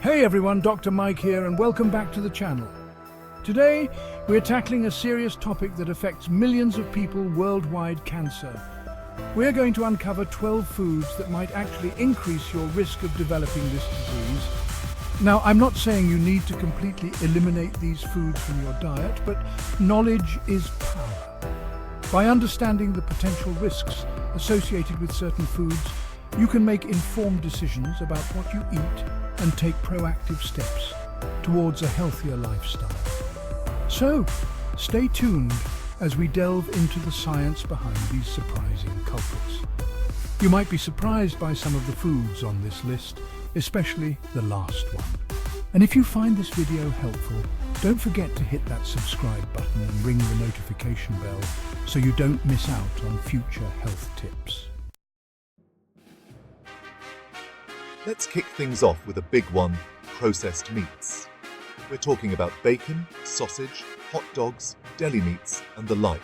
Hey everyone, Dr. Mike here and welcome back to the channel. Today, we're tackling a serious topic that affects millions of people worldwide: cancer. We're going to uncover 12 foods that might actually increase your risk of developing this disease. Now, I'm not saying you need to completely eliminate these foods from your diet, but knowledge is power. By understanding the potential risks associated with certain foods, you can make informed decisions about what you eat and take proactive steps towards a healthier lifestyle. So, stay tuned as we delve into the science behind these surprising culprits. You might be surprised by some of the foods on this list, especially the last one. And if you find this video helpful, don't forget to hit that subscribe button and ring the notification bell so you don't miss out on future health tips. Let's kick things off with a big one: processed meats. We're talking about bacon, sausage, hot dogs, deli meats, and the like.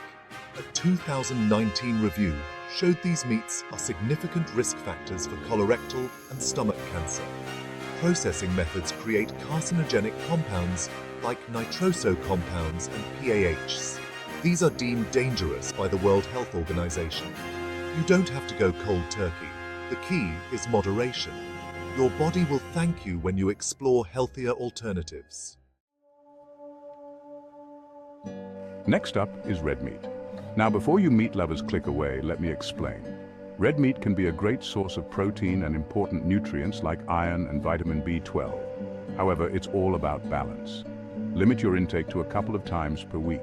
A 2019 review showed these meats are significant risk factors for colorectal and stomach cancer. Processing methods create carcinogenic compounds like nitroso compounds and PAHs. These are deemed dangerous by the World Health Organization. You don't have to go cold turkey. The key is moderation. Your body will thank you when you explore healthier alternatives. Next up is red meat. Now, before you meat lovers click away, let me explain. Red meat can be a great source of protein and important nutrients like iron and vitamin B12. However, it's all about balance. Limit your intake to a couple of times per week.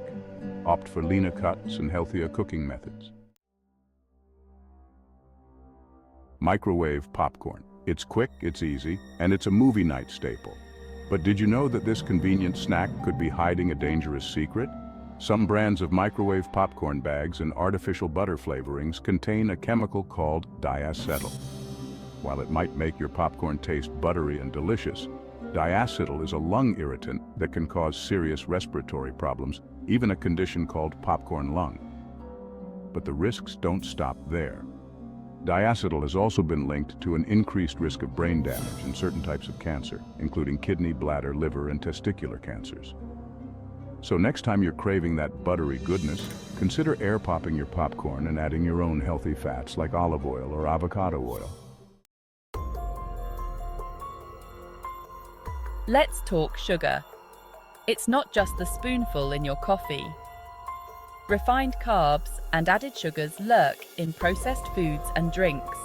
Opt for leaner cuts and healthier cooking methods. Microwave popcorn. It's quick, it's easy, and it's a movie night staple. But did you know that this convenient snack could be hiding a dangerous secret? Some brands of microwave popcorn bags and artificial butter flavorings contain a chemical called diacetyl. While it might make your popcorn taste buttery and delicious, diacetyl is a lung irritant that can cause serious respiratory problems, even a condition called popcorn lung. But the risks don't stop there. Diacetyl has also been linked to an increased risk of brain damage in certain types of cancer, including kidney, bladder, liver, and testicular cancers. So next time you're craving that buttery goodness, consider air popping your popcorn and adding your own healthy fats like olive oil or avocado oil. Let's talk sugar. It's not just the spoonful in your coffee. Refined carbs and added sugars lurk in processed foods and drinks.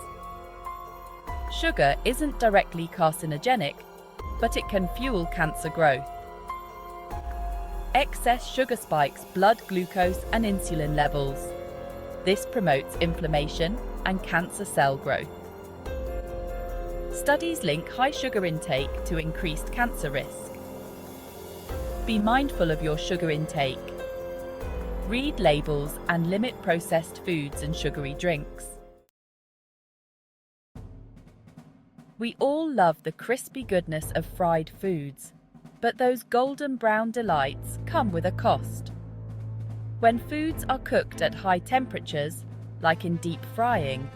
Sugar isn't directly carcinogenic, but it can fuel cancer growth. Excess sugar spikes blood glucose and insulin levels. This promotes inflammation and cancer cell growth. Studies link high sugar intake to increased cancer risk. Be mindful of your sugar intake. Read labels and limit processed foods and sugary drinks. We all love the crispy goodness of fried foods, but those golden brown delights come with a cost. When foods are cooked at high temperatures, like in deep frying,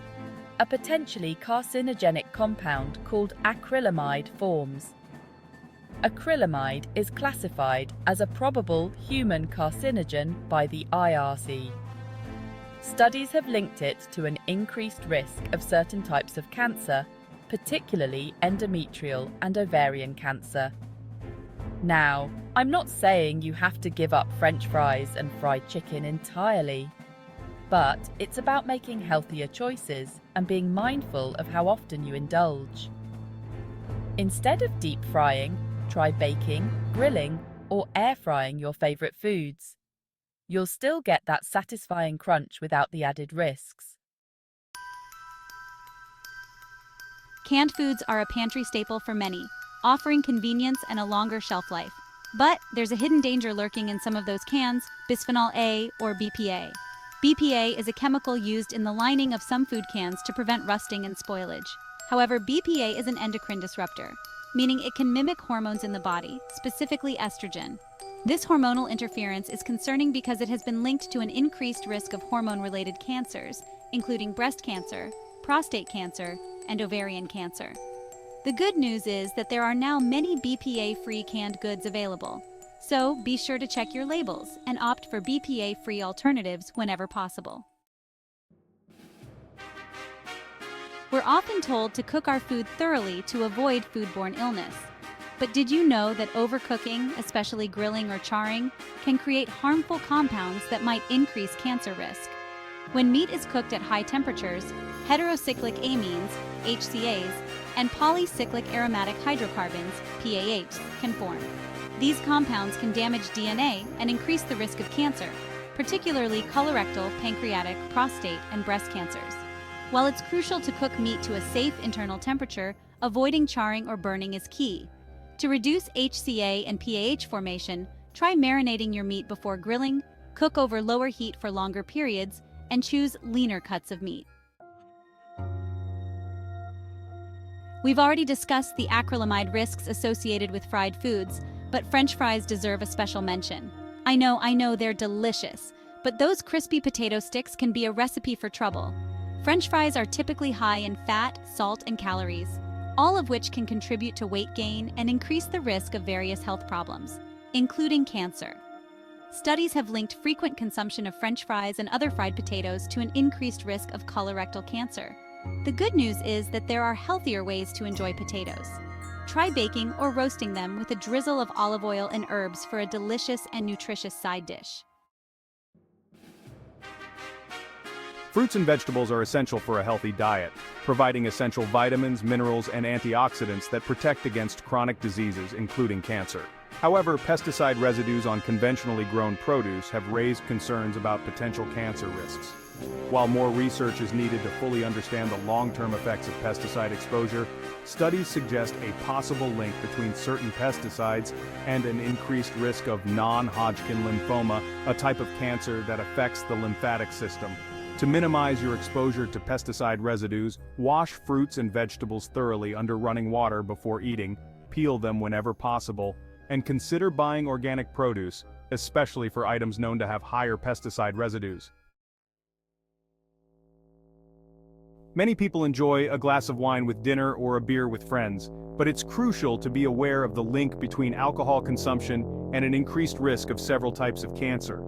a potentially carcinogenic compound called acrylamide forms. Acrylamide is classified as a probable human carcinogen by the IRC. Studies have linked it to an increased risk of certain types of cancer, particularly endometrial and ovarian cancer. Now, I'm not saying you have to give up French fries and fried chicken entirely, but it's about making healthier choices and being mindful of how often you indulge. Instead of deep frying, try baking, grilling, or air frying your favorite foods. You'll still get that satisfying crunch without the added risks. Canned foods are a pantry staple for many, offering convenience and a longer shelf life. But there's a hidden danger lurking in some of those cans: bisphenol A or BPA. BPA is a chemical used in the lining of some food cans to prevent rusting and spoilage. However, BPA is an endocrine disruptor, meaning it can mimic hormones in the body, specifically estrogen. This hormonal interference is concerning because it has been linked to an increased risk of hormone-related cancers, including breast cancer, prostate cancer, and ovarian cancer. The good news is that there are now many BPA-free canned goods available. So be sure to check your labels and opt for BPA-free alternatives whenever possible. We're often told to cook our food thoroughly to avoid foodborne illness. But did you know that overcooking, especially grilling or charring, can create harmful compounds that might increase cancer risk? When meat is cooked at high temperatures, heterocyclic amines, HCAs, and polycyclic aromatic hydrocarbons, PAHs, can form. These compounds can damage DNA and increase the risk of cancer, particularly colorectal, pancreatic, prostate, and breast cancers. While it's crucial to cook meat to a safe internal temperature, avoiding charring or burning is key. To reduce HCA and PAH formation, try marinating your meat before grilling, cook over lower heat for longer periods, and choose leaner cuts of meat. We've already discussed the acrylamide risks associated with fried foods, but French fries deserve a special mention. I know, they're delicious, but those crispy potato sticks can be a recipe for trouble. French fries are typically high in fat, salt, and calories, all of which can contribute to weight gain and increase the risk of various health problems, including cancer. Studies have linked frequent consumption of French fries and other fried potatoes to an increased risk of colorectal cancer. The good news is that there are healthier ways to enjoy potatoes. Try baking or roasting them with a drizzle of olive oil and herbs for a delicious and nutritious side dish. Fruits and vegetables are essential for a healthy diet, providing essential vitamins, minerals, and antioxidants that protect against chronic diseases, including cancer. However, pesticide residues on conventionally grown produce have raised concerns about potential cancer risks. While more research is needed to fully understand the long-term effects of pesticide exposure, studies suggest a possible link between certain pesticides and an increased risk of non-Hodgkin lymphoma, a type of cancer that affects the lymphatic system. To minimize your exposure to pesticide residues, wash fruits and vegetables thoroughly under running water before eating, peel them whenever possible, and consider buying organic produce, especially for items known to have higher pesticide residues. Many people enjoy a glass of wine with dinner or a beer with friends, but it's crucial to be aware of the link between alcohol consumption and an increased risk of several types of cancer.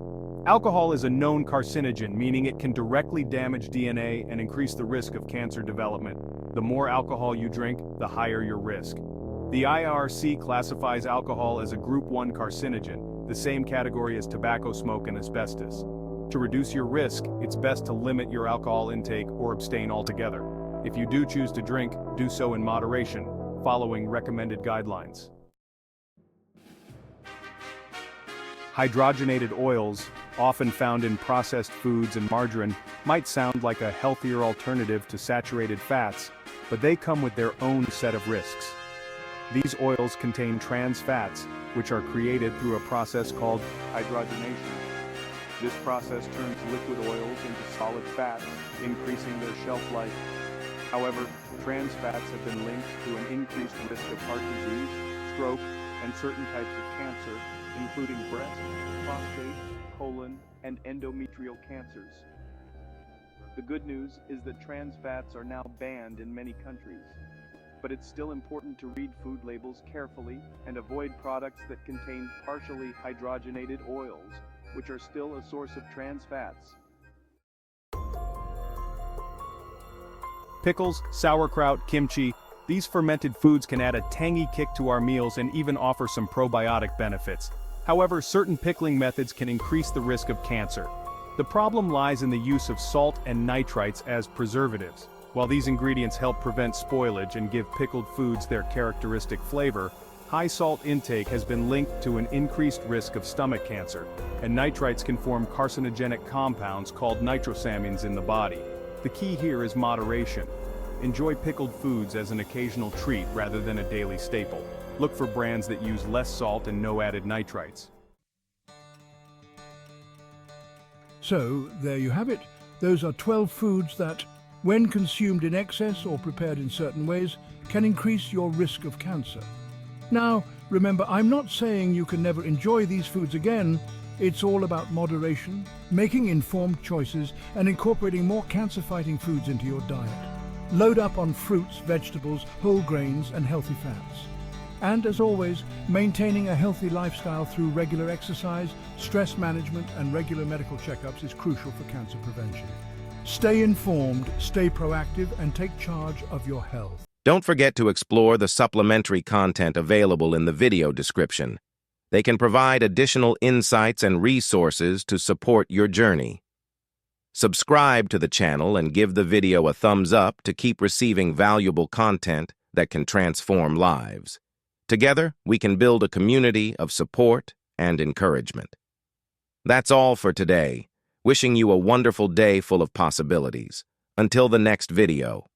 Alcohol is a known carcinogen, meaning it can directly damage DNA and increase the risk of cancer development. The more alcohol you drink, the higher your risk. The IRC classifies alcohol as a Group 1 carcinogen, the same category as tobacco smoke and asbestos. To reduce your risk, it's best to limit your alcohol intake or abstain altogether. If you do choose to drink, do so in moderation, following recommended guidelines. Hydrogenated oils, often found in processed foods and margarine, might sound like a healthier alternative to saturated fats, but they come with their own set of risks. These oils contain trans fats, which are created through a process called hydrogenation. This process turns liquid oils into solid fats, increasing their shelf life. However, trans fats have been linked to an increased risk of heart disease, stroke, and certain types of cancer, including breast, prostate, colon, and endometrial cancers. The good news is that trans fats are now banned in many countries. But it's still important to read food labels carefully and avoid products that contain partially hydrogenated oils, which are still a source of trans fats. Pickles, sauerkraut, kimchi, these fermented foods can add a tangy kick to our meals and even offer some probiotic benefits. However, certain pickling methods can increase the risk of cancer. The problem lies in the use of salt and nitrites as preservatives. While these ingredients help prevent spoilage and give pickled foods their characteristic flavor, high salt intake has been linked to an increased risk of stomach cancer, and nitrites can form carcinogenic compounds called nitrosamines in the body. The key here is moderation. Enjoy pickled foods as an occasional treat rather than a daily staple. Look for brands that use less salt and no added nitrites. So, there you have it. Those are 12 foods that, when consumed in excess or prepared in certain ways, can increase your risk of cancer. Now, remember, I'm not saying you can never enjoy these foods again. It's all about moderation, making informed choices, and incorporating more cancer-fighting foods into your diet. Load up on fruits, vegetables, whole grains, and healthy fats. And as always, maintaining a healthy lifestyle through regular exercise, stress management, and regular medical checkups is crucial for cancer prevention. Stay informed, stay proactive, and take charge of your health. Don't forget to explore the supplementary content available in the video description. They can provide additional insights and resources to support your journey. Subscribe to the channel and give the video a thumbs up to keep receiving valuable content that can transform lives. Together, we can build a community of support and encouragement. That's all for today. Wishing you a wonderful day full of possibilities. Until the next video.